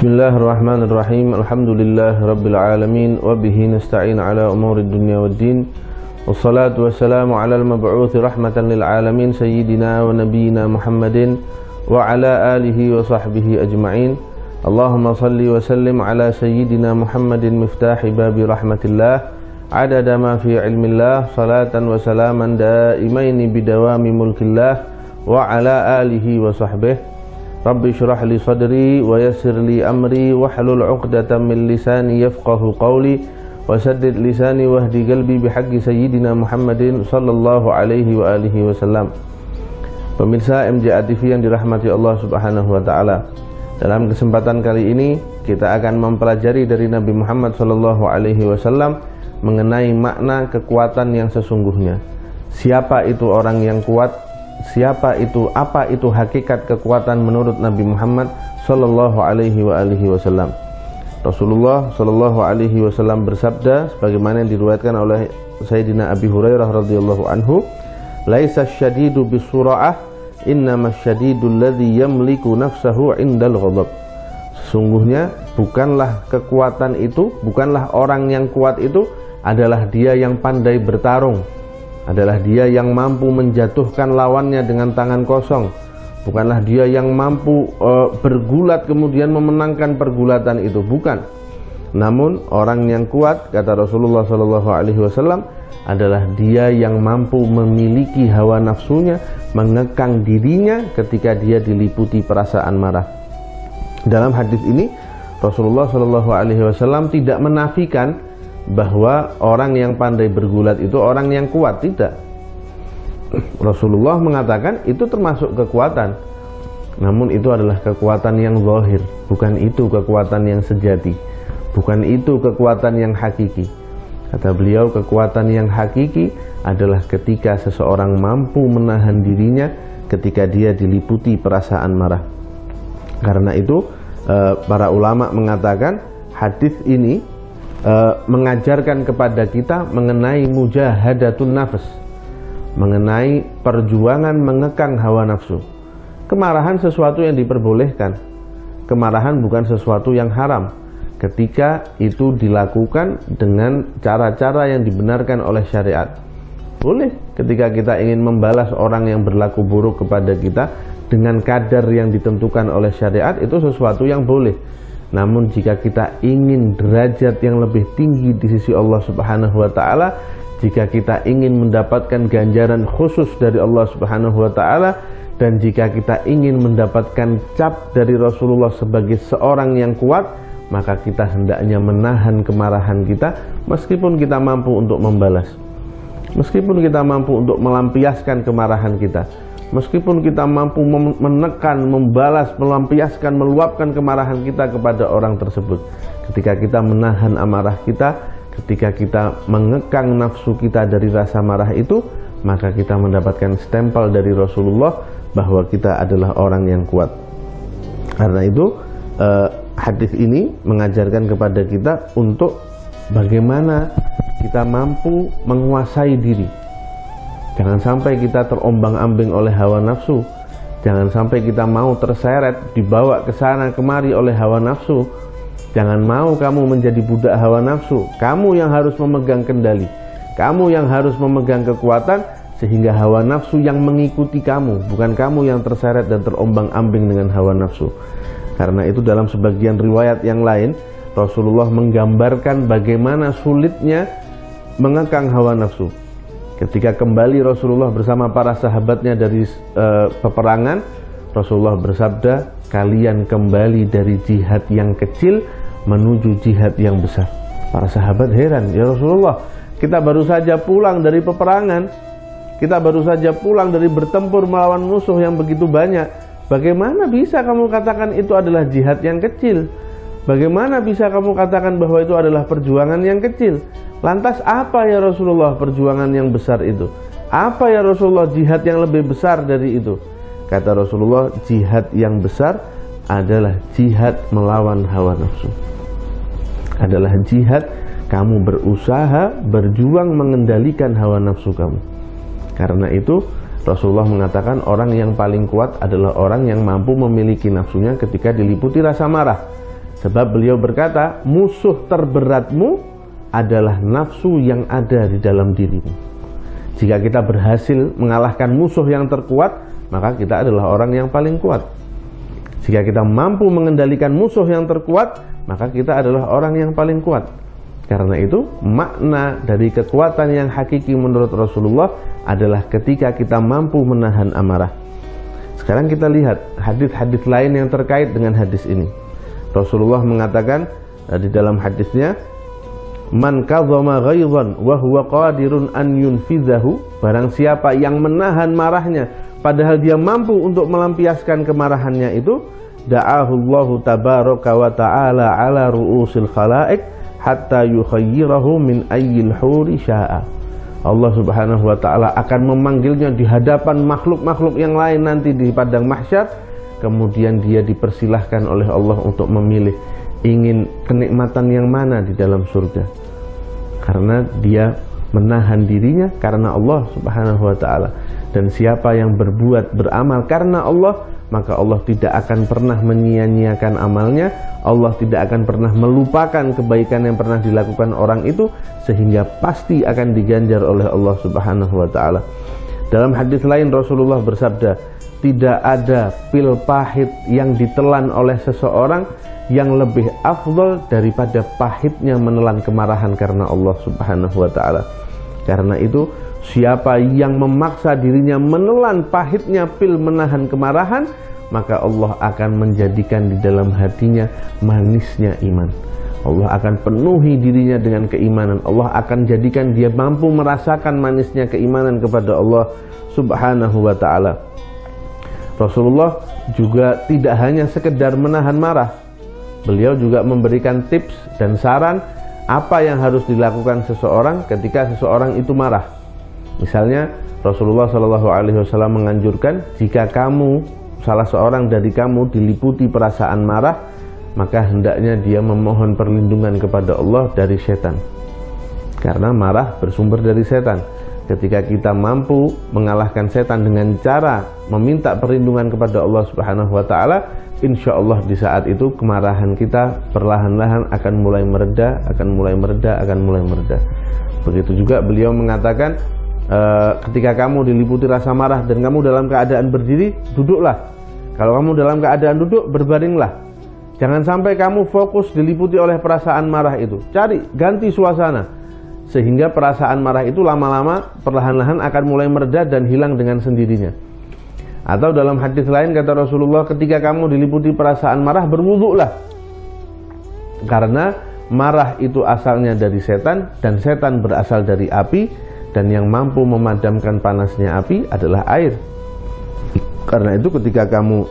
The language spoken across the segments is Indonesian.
Bismillahirrahmanirrahim. Alhamdulillah Rabbil Alamin. Wabihi nasta'in ala umuri dunya waddin. Wassalatu wassalamu ala al-mab'uthi rahmatan lil alamin Sayyidina wa nabiyina Muhammadin wa ala alihi wa sahbihi ajma'in. Allahumma salli wa sallim ala Sayyidina Muhammadin miftahi babi rahmatillah adada ma fi ilmillah salatan wa salaman daimaini bidawami mulkillah wa ala alihi wa sahbihi. Rabbi syrah li sadri wa yassir li amri wahlul 'uqdatam min lisani yafqahu qawli wa saddid lisani wahdi qalbi bihaqqi sayyidina Muhammadin sallallahu alaihi wa alihi wasallam. Pemirsa MJA TV yang dirahmati Allah Subhanahu wa taala. Dalam kesempatan kali ini kita akan mempelajari dari Nabi Muhammad sallallahu alaihi wasallam mengenai makna kekuatan yang sesungguhnya. Siapa itu orang yang kuat? Siapa itu, apa itu hakikat kekuatan menurut Nabi Muhammad sallallahu alaihi wa alihi wasallam. Rasulullah sallallahu alaihi wasallam bersabda sebagaimana yang diriwayatkan oleh Sayyidina Abi Hurairah radhiyallahu anhu, "Laisa syadidu bisura'ah, innamas syadidul ladzi yamliku nafsahu 'indal ghadab." Sesungguhnya bukanlah kekuatan itu, bukanlah orang yang kuat itu adalah dia yang pandai bertarung, adalah dia yang mampu menjatuhkan lawannya dengan tangan kosong. Bukanlah dia yang mampu bergulat kemudian memenangkan pergulatan itu, bukan. Namun orang yang kuat, kata Rasulullah SAW, adalah dia yang mampu memiliki hawa nafsunya, mengekang dirinya ketika dia diliputi perasaan marah. Dalam hadis ini Rasulullah SAW tidak menafikan bahwa orang yang pandai bergulat itu orang yang kuat, tidak. Rasulullah mengatakan itu termasuk kekuatan, namun itu adalah kekuatan yang zahir, bukan itu kekuatan yang sejati, bukan itu kekuatan yang hakiki. Kata beliau, kekuatan yang hakiki adalah ketika seseorang mampu menahan dirinya ketika dia diliputi perasaan marah. Karena itu para ulama mengatakan hadis ini mengajarkan kepada kita mengenai mujahadatun nafs, mengenai perjuangan mengekang hawa nafsu. Kemarahan sesuatu yang diperbolehkan, kemarahan bukan sesuatu yang haram ketika itu dilakukan dengan cara-cara yang dibenarkan oleh syariat. Boleh ketika kita ingin membalas orang yang berlaku buruk kepada kita dengan kadar yang ditentukan oleh syariat, itu sesuatu yang boleh. Namun jika kita ingin derajat yang lebih tinggi di sisi Allah Subhanahu wa taala, jika kita ingin mendapatkan ganjaran khusus dari Allah Subhanahu wa taala, dan jika kita ingin mendapatkan cap dari Rasulullah sebagai seorang yang kuat, maka kita hendaknya menahan kemarahan kita meskipun kita mampu untuk membalas. Meskipun kita mampu untuk melampiaskan kemarahan kita, meskipun kita mampu menekan, membalas, melampiaskan, meluapkan kemarahan kita kepada orang tersebut. Ketika kita menahan amarah kita, ketika kita mengekang nafsu kita dari rasa marah itu, maka kita mendapatkan stempel dari Rasulullah bahwa kita adalah orang yang kuat. Karena itu hadis ini mengajarkan kepada kita untuk bagaimana kita mampu menguasai diri. Jangan sampai kita terombang-ambing oleh hawa nafsu. Jangan sampai kita mau terseret, dibawa ke sana kemari oleh hawa nafsu. Jangan mau kamu menjadi budak hawa nafsu. Kamu yang harus memegang kendali, kamu yang harus memegang kekuatan, sehingga hawa nafsu yang mengikuti kamu, bukan kamu yang terseret dan terombang-ambing dengan hawa nafsu. Karena itu dalam sebagian riwayat yang lain, Rasulullah menggambarkan bagaimana sulitnya mengekang hawa nafsu. Ketika kembali Rasulullah bersama para sahabatnya dari peperangan, Rasulullah bersabda, kalian kembali dari jihad yang kecil menuju jihad yang besar. Para sahabat heran, ya Rasulullah, kita baru saja pulang dari peperangan, kita baru saja pulang dari bertempur melawan musuh yang begitu banyak. Bagaimana bisa kamu katakan itu adalah jihad yang kecil? Bagaimana bisa kamu katakan bahwa itu adalah perjuangan yang kecil? Lantas apa ya Rasulullah perjuangan yang besar itu? Apa ya Rasulullah jihad yang lebih besar dari itu? Kata Rasulullah, jihad yang besar adalah jihad melawan hawa nafsu. Adalah jihad kamu berusaha, berjuang mengendalikan hawa nafsu kamu. Karena itu Rasulullah mengatakan orang yang paling kuat adalah orang yang mampu memiliki nafsunya ketika diliputi rasa marah. Sebab beliau berkata, musuh terberatmu adalah nafsu yang ada di dalam dirimu. Jika kita berhasil mengalahkan musuh yang terkuat, maka kita adalah orang yang paling kuat. Jika kita mampu mengendalikan musuh yang terkuat, maka kita adalah orang yang paling kuat. Karena itu, makna dari kekuatan yang hakiki menurut Rasulullah adalah ketika kita mampu menahan amarah. Sekarang kita lihat hadis-hadis lain yang terkait dengan hadis ini. Rasulullah mengatakan di dalam hadisnya, man kadzama ghaidhan wa huwa qadirun an yunfizahu, barang siapa yang menahan marahnya padahal dia mampu untuk melampiaskan kemarahannya itu, da'ahu Allahu tabaraka wa ta'ala ala ru'usil khalaik hatta yukhayyirahu min ayyil huri sya'a. Allah Subhanahu wa ta'ala akan memanggilnya di hadapan makhluk-makhluk yang lain nanti di padang mahsyar. Kemudian dia dipersilahkan oleh Allah untuk memilih ingin kenikmatan yang mana di dalam surga, karena dia menahan dirinya karena Allah Subhanahu wa ta'ala. Dan siapa yang berbuat beramal karena Allah, maka Allah tidak akan pernah menyia-nyiakan amalnya. Allah tidak akan pernah melupakan kebaikan yang pernah dilakukan orang itu, sehingga pasti akan diganjar oleh Allah Subhanahu wa ta'ala. Dalam hadis lain Rasulullah bersabda, tidak ada pil pahit yang ditelan oleh seseorang yang lebih afdal daripada pahitnya menelan kemarahan karena Allah Subhanahu wa ta'ala. Karena itu, siapa yang memaksa dirinya menelan pahitnya pil menahan kemarahan, maka Allah akan menjadikan di dalam hatinya manisnya iman. Allah akan penuhi dirinya dengan keimanan. Allah akan jadikan dia mampu merasakan manisnya keimanan kepada Allah Subhanahu wa ta'ala. Rasulullah juga tidak hanya sekedar menahan marah. Beliau juga memberikan tips dan saran apa yang harus dilakukan seseorang ketika seseorang itu marah. Misalnya Rasulullah SAW menganjurkan, jika kamu, salah seorang dari kamu diliputi perasaan marah, maka hendaknya dia memohon perlindungan kepada Allah dari setan. Karena marah bersumber dari setan. Ketika kita mampu mengalahkan setan dengan cara meminta perlindungan kepada Allah Subhanahu wa ta'ala, insya Allah di saat itu kemarahan kita perlahan-lahan akan mulai mereda, akan mulai mereda. Begitu juga beliau mengatakan, ketika kamu diliputi rasa marah dan kamu dalam keadaan berdiri, duduklah. Kalau kamu dalam keadaan duduk, berbaringlah. Jangan sampai kamu fokus diliputi oleh perasaan marah itu. Ganti suasana, sehingga perasaan marah itu lama-lama perlahan-lahan akan mulai mereda dan hilang dengan sendirinya. Atau dalam hadis lain kata Rasulullah, ketika kamu diliputi perasaan marah, berwuduklah. Karena marah itu asalnya dari setan, dan setan berasal dari api, dan yang mampu memadamkan panasnya api adalah air. Karena itu ketika kamu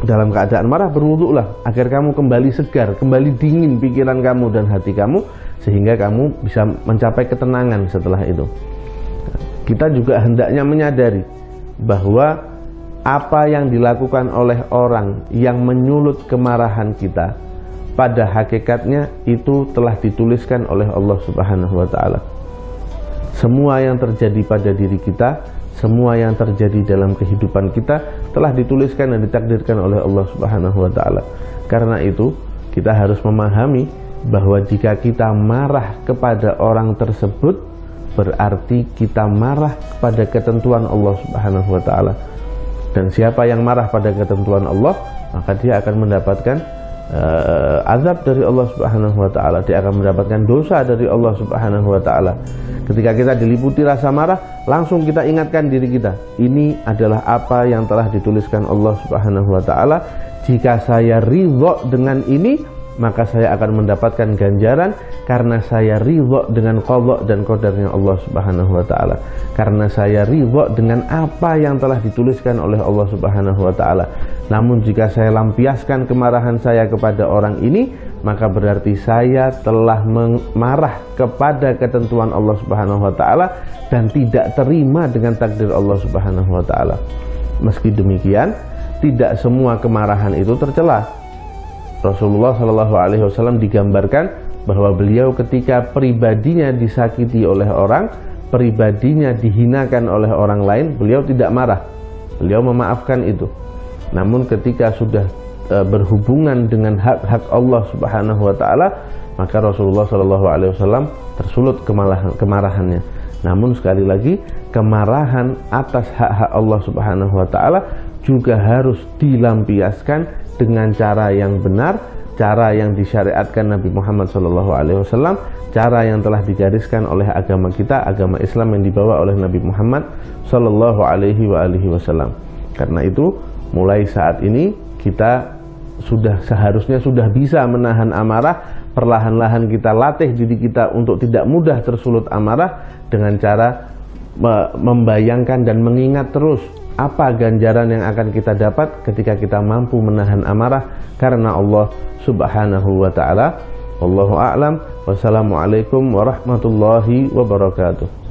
dalam keadaan marah, berwuduklah agar kamu kembali segar, kembali dingin pikiran kamu dan hati kamu, sehingga kamu bisa mencapai ketenangan setelah itu. Kita juga hendaknya menyadari bahwa apa yang dilakukan oleh orang yang menyulut kemarahan kita, pada hakikatnya itu telah dituliskan oleh Allah Subhanahu wa ta'ala. Semua yang terjadi pada diri kita, semua yang terjadi dalam kehidupan kita telah dituliskan dan ditakdirkan oleh Allah Subhanahu wa ta'ala. Karena itu kita harus memahami bahwa jika kita marah kepada orang tersebut, berarti kita marah pada ketentuan Allah Subhanahu wa ta'ala. Dan siapa yang marah pada ketentuan Allah, maka dia akan mendapatkan azab dari Allah Subhanahu wa ta'ala. Dia akan mendapatkan dosa dari Allah Subhanahu wa ta'ala. Ketika kita diliputi rasa marah, langsung kita ingatkan diri kita, ini adalah apa yang telah dituliskan Allah Subhanahu wa ta'ala. Jika saya ridho dengan ini, maka saya akan mendapatkan ganjaran, karena saya ridho dengan qadha dan qadarnya Allah Subhanahu wa ta'ala. Karena saya ridho dengan apa yang telah dituliskan oleh Allah Subhanahu wa ta'ala. Namun jika saya lampiaskan kemarahan saya kepada orang ini, maka berarti saya telah marah kepada ketentuan Allah Subhanahu wa ta'ala dan tidak terima dengan takdir Allah Subhanahu wa ta'ala. Meski demikian, tidak semua kemarahan itu tercela. Rasulullah SAW digambarkan bahwa beliau ketika pribadinya disakiti oleh orang, pribadinya dihinakan oleh orang lain, beliau tidak marah, beliau memaafkan itu. Namun ketika sudah berhubungan dengan hak-hak Allah Subhanahu wa taala, maka Rasulullah Shallallahu alaihi wasallam tersulut kemarahannya. Namun sekali lagi, kemarahan atas hak-hak Allah Subhanahu wa taala juga harus dilampiaskan dengan cara yang benar, cara yang disyariatkan Nabi Muhammad SAW, cara yang telah digariskan oleh agama kita, agama Islam yang dibawa oleh Nabi Muhammad SAW. Karena itu, mulai saat ini kita seharusnya sudah bisa menahan amarah. Perlahan-lahan kita latih diri kita untuk tidak mudah tersulut amarah dengan cara membayangkan dan mengingat terus apa ganjaran yang akan kita dapat ketika kita mampu menahan amarah karena Allah Subhanahu wa ta'ala. Wallahu a'lam. Wassalamualaikum warahmatullahi wabarakatuh.